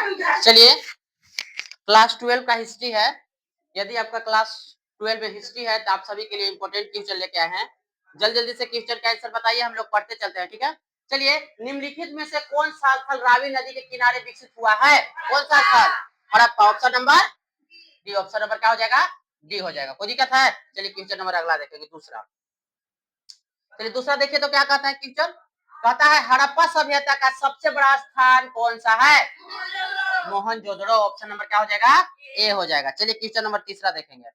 चलिए, क्लास 12 का हिस्ट्री है। यदि आपका क्लास 12 में हिस्ट्री है तो आप सभी के लिए इंपॉर्टेंट क्वेश्चन लेके आए हैं। जल्दी से क्वेश्चन का आंसर बताइए, हम लोग पढ़ते चलते हैं, ठीक है। चलिए, निम्नलिखित में से कौन सा स्थल रावी नदी के किनारे विकसित हुआ है? कौन सा स्थल? Harappa. Option number D. Option number क्या हो जाएगा? डी हो जाएगा। कोई दिक्कत है? चलिए क्वेश्चन नंबर अगला देखेंगे, दूसरा। चलिए दूसरा देखिए तो क्या कहता है क्वेश्चन। कहता है हड़प्पा सभ्यता का सबसे बड़ा स्थान कौन सा है? मोहनजोदड़ो। ऑप्शन नंबर क्या हो जाएगा? ए हो जाएगा। चलिए क्वेश्चन नंबर तीसरा देखेंगे।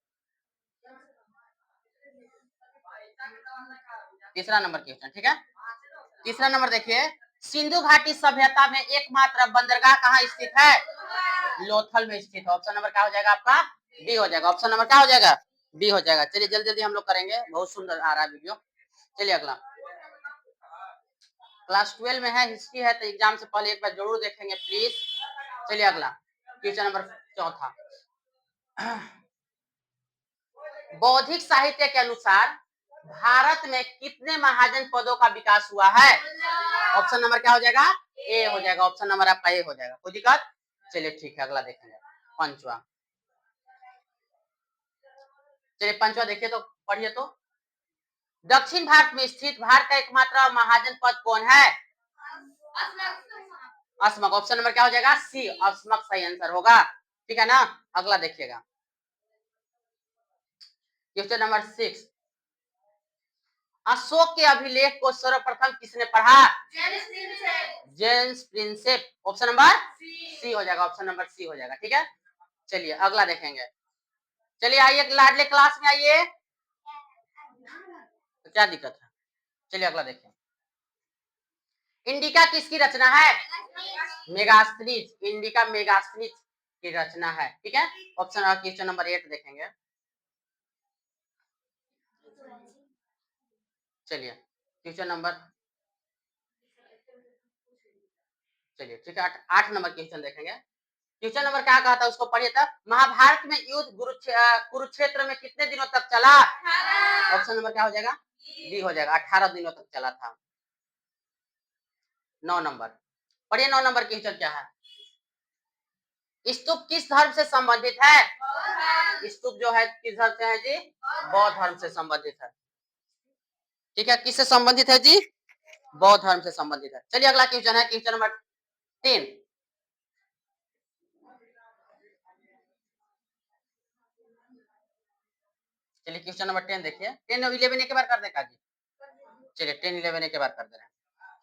तीसरा नंबर क्वेश्चन, ठीक है। तीसरा नंबर देखिए, सिंधु घाटी सभ्यता में एकमात्र बंदरगाह कहाँ स्थित है? लोथल में स्थित है। ऑप्शन नंबर क्या हो जाएगा आपका? बी हो जाएगा। ऑप्शन नंबर क्या हो जाएगा? बी हो जाएगा। चलिए जल्दी जल्दी हम लोग करेंगे, बहुत सुंदर आ रहा है वीडियो। चलिए अगला, क्लास 12 में है, हिस्ट्री है, तो एग्जाम से पहले एक बार जरूर देखेंगे प्लीज। चलिए अगला क्वेश्चन नंबर चौथा। बौद्धिक साहित्य के अनुसार भारत में कितने महाजन पदों का विकास हुआ है? ऑप्शन नंबर क्या हो जाएगा? ए हो जाएगा। ऑप्शन नंबर आपका ए हो जाएगा। कोई दिक्कत? चलिए ठीक है, अगला देखेंगे पंचवा। चलिए पंचवा देखिए तो पढ़िए तो। दक्षिण भारत में स्थित भारत का एकमात्र महाजन पद कौन है? अस्मक। ऑप्शन नंबर क्या हो जाएगा? सी, अस्मक सही आंसर होगा, ठीक है ना। अगला देखिएगा क्वेश्चन नंबर 6। अशोक के अभिलेख को सर्वप्रथम किसने पढ़ा? James Prinsep. Option number C हो जाएगा। ऑप्शन नंबर सी हो जाएगा, ठीक है। चलिए अगला देखेंगे। चलिए आइए लाडले क्लास में आइए, तो क्या दिक्कत है? चलिए अगला देखें। इंडिका किसकी रचना है? मेगास्थनीज। इंडिका मेगास्थनीज की रचना है, ठीक है। ऑप्शन क्वेश्चन नंबर 8 देखेंगे। चलिए क्वेश्चन नंबर, चलिए ठीक है, 8 नंबर क्वेश्चन देखेंगे। क्वेश्चन नंबर क्या कहता है उसको पढ़िए तब। महाभारत में युद्ध कुरुक्षेत्र में कितने दिनों तक चला? ऑप्शन नंबर क्या हो जाएगा? डी हो जाएगा। 18 दिनों तक चला था। 9 नंबर पढ़िए। 9 नंबर क्वेश्चन क्या है? स्तूप किस धर्म से संबंधित है? स्तूप जो है किस धर्म से है जी? बौद्ध धर्म से संबंधित है, ठीक है। किससे संबंधित है जी? बौद्ध धर्म से संबंधित है। चलिए अगला क्वेश्चन है क्वेश्चन नंबर 3। चलिए क्वेश्चन नंबर 10 देखिए। 10 और 11 एक बार कर देगा जी। चलिए 10 11 एक बार कर दे रहे हैं।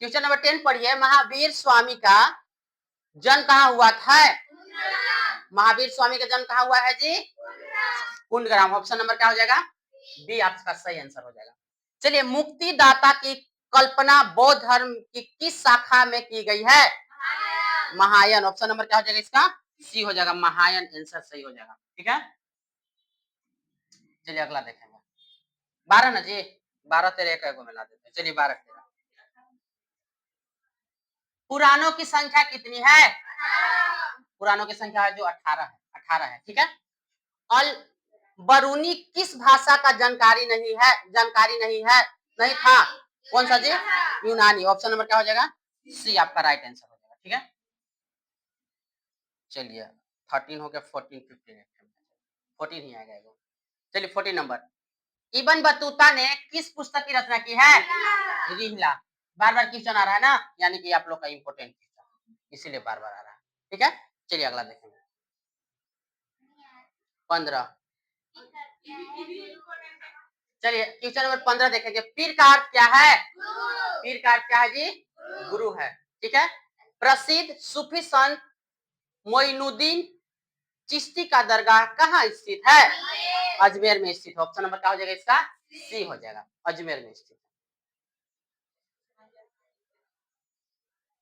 क्वेश्चन नंबर 10 पढ़िए। महावीर स्वामी का जन्म कहाँ हुआ था? महावीर स्वामी का जन्म कहाँ हुआ है जी? कुंडग्राम। ऑप्शन नंबर क्या हो जाएगा? बी आपका सही आंसर हो जाएगा। चलिए, मुक्तिदाता की कल्पना बौद्ध धर्म की किस शाखा में की गई है? महायान। ऑप्शन नंबर क्या हो जाएगा इसका? सी हो जाएगा। महायान आंसर सही हो जाएगा, ठीक है। चलिए अगला देखेंगे। 12 ना जी, 12 13 एक को मिला देते हैं। चलिए 12 13। पुराणों की संख्या कितनी है? पुराणों की संख्या है जो 18 है। 18 है, ठीक है। अल बरूनी किस भाषा का जानकारी नहीं है? नहीं था। कौन सा जी? यूनानी। ऑप्शन नंबर क्या हो जाएगा? सी आपका राइट आंसर हो जाएगा, ठीक है। चलिए 13 हो गया, 14 15 14 ही आएगा। चलिए 14 नंबर। इब्न बतूता ने किस पुस्तक की रचना की है? रिहला। बार बार क्वेश्चन आ रहा है ना, यानी कि आप लोग का इंपोर्टेंट क्वेश्चन, इसीलिए बार बार आ रहा है, ठीक है। चलिए अगला देखेंगे 15। चलिए क्वेश्चन नंबर 15 देखेंगे। पीर का अर्थ क्या है? पीर का अर्थ क्या है जी? गुरु है, ठीक है। प्रसिद्ध सूफी संत मोइनुद्दीन चिश्ती का दरगाह कहाँ स्थित है? अजमेर में स्थित। ऑप्शन नंबर क्या हो जाएगा इसका? सी हो जाएगा। अजमेर में स्थित।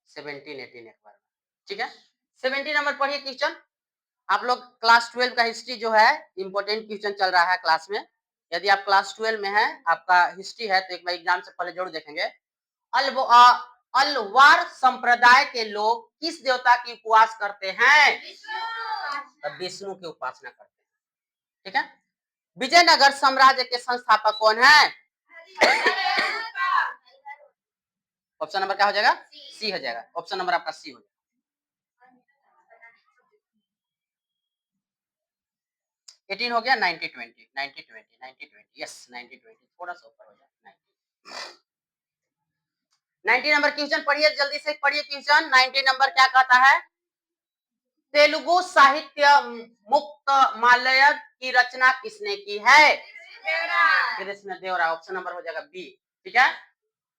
17 18 एक बार, ठीक है। 17 नंबर पढ़िए क्वेश्चन। आप लोग क्लास 12 का हिस्ट्री जो है इंपॉर्टेंट क्वेश्चन चल रहा है क्लास में। यदि आप क्लास 12 में है, आपका हिस्ट्री है, तो एक बार एग्जाम से पहले जरूर देखेंगे। अलवार संप्रदाय के लोग किस देवता की उपवास करते हैं? विष्णु की उपासना करते हैं, ठीक है। विजयनगर साम्राज्य के संस्थापक कौन है? ऑप्शन नंबर क्या हो जाएगा? सी हो जाएगा। ऑप्शन नंबर आपका सी हो जाएगा। 18 हो गया, 90 20 90 20 90 20 यस 90 20 थोड़ा सा ऊपर हो जाए 90 नंबर क्वेश्चन पढ़िए, जल्दी से पढ़िए क्वेश्चन। 90 नंबर क्या कहता है? तेलुगु साहित्य मुक्त मालय की रचना किसने की है? कृष्ण देवराय। ऑप्शन नंबर हो जाएगा बी। ठीक है।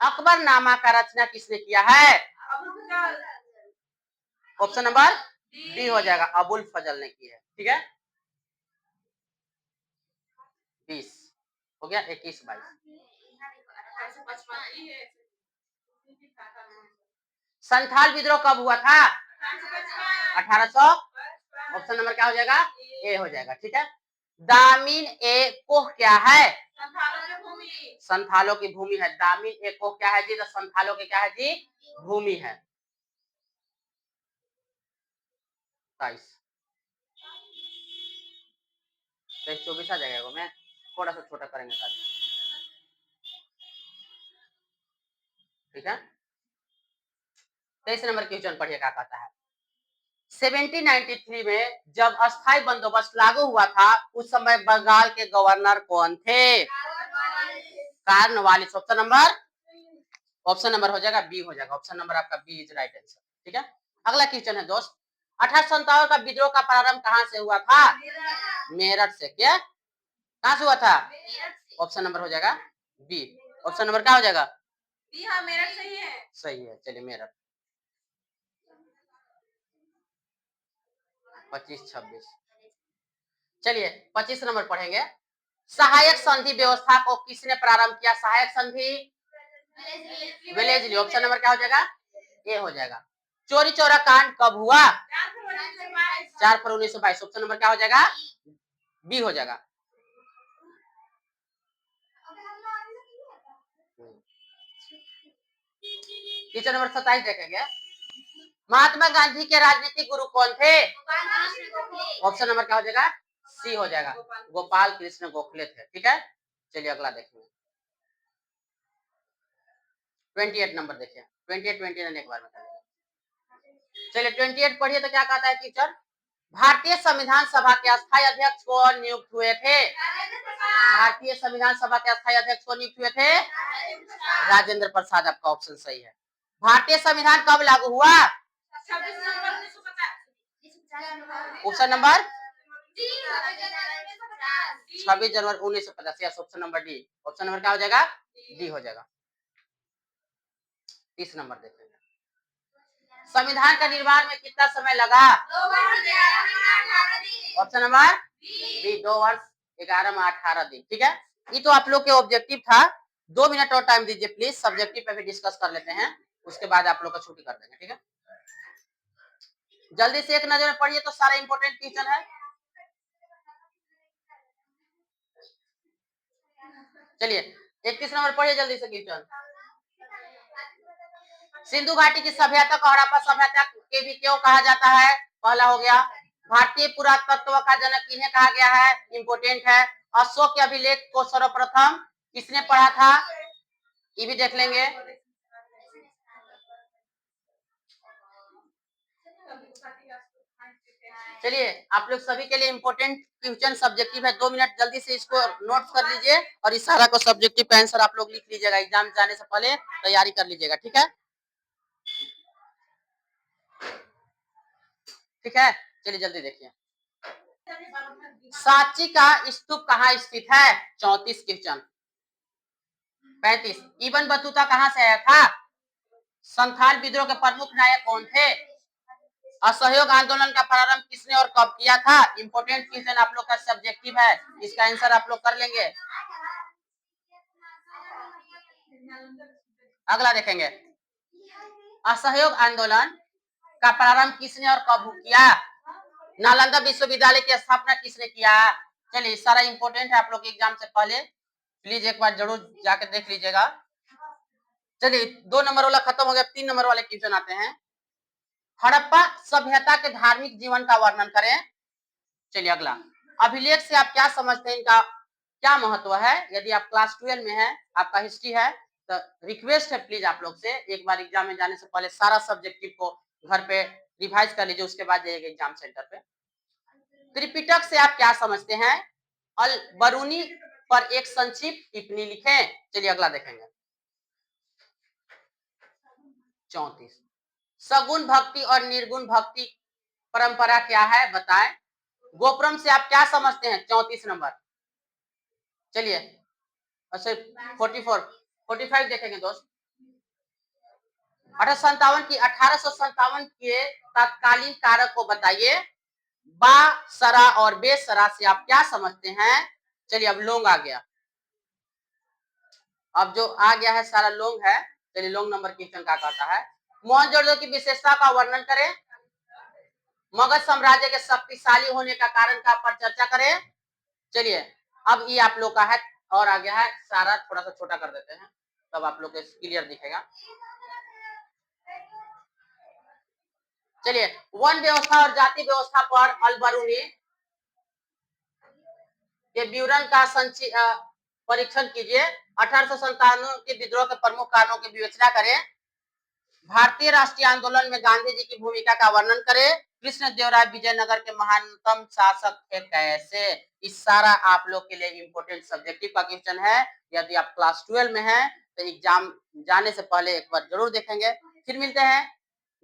अकबरनामा का रचना किसने किया है? ऑप्शन नंबर डी हो जाएगा, अबुल फजल ने की है। ठीक है। 20 हो गया, 21 22। संथाल विद्रोह कब हुआ था? 1800। ऑप्शन नंबर क्या हो जाएगा? ए हो जाएगा। ठीक है। दामिन ए कोह क्या है? संथालों की भूमि है। दामिन ए कोह क्या है जी? तो संथालों की क्या है जी? भूमि है। 22 24 आ जाएगा। मैं थोड़ा सा छोटा करेंगे ताकि। ठीक है। 23 नंबर क्वेश्चन पढ़िए क्या कहता है? 1793 में जब अस्थायी बंदोबस्त लागू हुआ था, उस समय बंगाल के गवर्नर कौन थे? कार्नवालिस। ऑप्शन नंबर हो जाएगा बी हो जाएगा। ऑप्शन नंबर आपका बी इज राइट आंसर। ठीक है। अगला क्वेश्चन है दोस्त, 1857 का विद्रोह का प्रारंभ कहां से हुआ था? मेरठ से। क्या कहां से हुआ था? ऑप्शन नंबर हो जाएगा बी। ऑप्शन नंबर क्या हो जाएगा? बी। हाँ, मेरठ सही है। सही है। चलिए मेरठ। 25 26। चलिए 25 नंबर पढ़ेंगे। सहायक संधि व्यवस्था को किसने प्रारंभ किया? सहायक संधि विलेज। ऑप्शन नंबर क्या हो जाएगा? ए हो जाएगा। चोरी चौरा कांड कब हुआ? 4 फरवरी 1922। ऑप्शन नंबर क्या हो जाएगा? बी हो जाएगा। क्वेश्चन नंबर 27 देखेंगे। महात्मा गांधी के राजनीतिक गुरु कौन थे? ऑप्शन नंबर क्या हो जाएगा? सी हो जाएगा, गोपाल कृष्ण गोखले थे। ठीक है। चलिए अगला देखेंगे। 28 नंबर देखिए। 28 29 एक बार में करेंगे। चलिए 28 पढ़िए तो क्या कहता है टीचर? भारतीय संविधान सभा के अस्थायी अध्यक्ष कौन नियुक्त हुए थे? भारतीय संविधान सभा के अस्थायी अध्यक्ष कौन नियुक्त हुए थे? राजेंद्र प्रसाद। आपका ऑप्शन सही है। भारतीय संविधान कब लागू हुआ? ऑप्शन नंबर 26 जनवरी 1950। Option number D. Option number क्या हो जाएगा? डी हो जाएगा। 30 नंबर देखेंगे। संविधान का निर्माण में कितना समय लगा? ऑप्शन नंबर बी 2 वर्ष 11 माह 18 दिन। ठीक है। ये तो आप लोग के ऑब्जेक्टिव था। 2 मिनट और टाइम दीजिए प्लीज। सब्जेक्टिव पे भी डिस्कस कर लेते हैं, उसके बाद आप लोग का छुट्टी कर देंगे। ठीक है। जल्दी से एक नजर पढ़िए तो सारा इंपोर्टेंट क्वेश्चन है। चलिए 31 नंबर पढ़िए जल्दी से क्वेश्चन। सिंधु घाटी की सभ्यता को हड़प्पा सभ्यता के भी क्यों कहा जाता है? पहला हो गया। भारतीय पुरातत्व का जनक इन्हें कहा गया है, इंपोर्टेंट है। अशोक के अभिलेख को सर्वप्रथम किसने पढ़ा था? ये भी देख लेंगे। चलिए आप लोग सभी के लिए इंपोर्टेंट क्वेश्चन सब्जेक्टिव है। 2 मिनट जल्दी से इसको नोट कर लीजिए और इस सारा को सब्जेक्टिव का आंसर आप लोग लिख लीजिएगा। एग्जाम जाने से पहले तैयारी कर लीजिएगा। ठीक है। ठीक है। चलिए जल्दी देखिए। सांची का स्तूप कहाँ स्थित है? 34 क्वेश्चन। 35 इबन बतूता कहाँ से आया था? संथाल विद्रोह के प्रमुख नायक कौन थे? असहयोग आंदोलन का प्रारंभ किसने और कब किया था? इंपोर्टेंट क्वेश्चन आप लोग का सब्जेक्टिव है, इसका आंसर आप लोग कर लेंगे। अगला देखेंगे। असहयोग आंदोलन का प्रारंभ किसने और कब किया? नालंदा विश्वविद्यालय की स्थापना किसने किया? चलिए सारा इंपोर्टेंट है, आप लोग एग्जाम से पहले प्लीज एक बार जरूर जाकर देख लीजिएगा। चलिए 2 नंबर वाला खत्म हो गया। 3 नंबर वाले क्वेश्चन आते हैं। हड़प्पा सभ्यता के धार्मिक जीवन का वर्णन करें। चलिए अगला। अभिलेख से आप क्या समझते हैं, इनका क्या महत्व है? यदि आप क्लास 12 में है, आपका हिस्ट्री है, तो रिक्वेस्ट है प्लीज आप लोग से एक बार एग्जाम में जाने से पहले सारा सब्जेक्टिव को घर पे रिवाइज कर लीजिए, उसके बाद जाइएगा एग्जाम सेंटर पे। त्रिपिटक से आप क्या समझते हैं? अल बरूनी पर एक संक्षिप्त टिप्पणी लिखें। चलिए अगला देखेंगे। 34 सगुण भक्ति और निर्गुण भक्ति परंपरा क्या है बताएं। गोपुरम से आप क्या समझते हैं? 34 नंबर। चलिए अच्छा 45 देखेंगे दोस्त। 1857 के तत्कालीन कारक को बताइए। बा सरा और बेसरा से आप क्या समझते हैं? चलिए अब लोंग आ गया। अब जो आ गया है सारा लोंग है। चलिए लोंग नंबर क्वेश्चन क्या कहता है? मोहनजोदड़ो की विशेषता का वर्णन करें। मगध साम्राज्य के शक्तिशाली होने का कारण का पर चर्चा करें। चलिए अब ये आप लोग का है और आ गया है सारा, थोड़ा सा छोटा कर देते हैं तब आप लोग को क्लियर दिखेगा। चलिए वन व्यवस्था और जाति व्यवस्था पर अलबरूनी के विवरण का परीक्षण कीजिए। 1857 के विद्रोह के प्रमुख कारणों की विवेचना करें। भारतीय राष्ट्रीय आंदोलन में गांधी जी की भूमिका का वर्णन करें। कृष्ण देव राय विजयनगर के महानतम शासक थे कैसे। इस सारा आप लोग के लिए इंपोर्टेंट सब्जेक्टिव का क्वेश्चन है। यदि आप क्लास 12 में हैं तो एग्जाम जाने से पहले एक बार जरूर देखेंगे। फिर मिलते हैं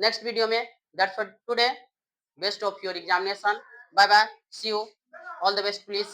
नेक्स्ट वीडियो में। That's for today. Best of your examination. Bye bye, see you, all the best please.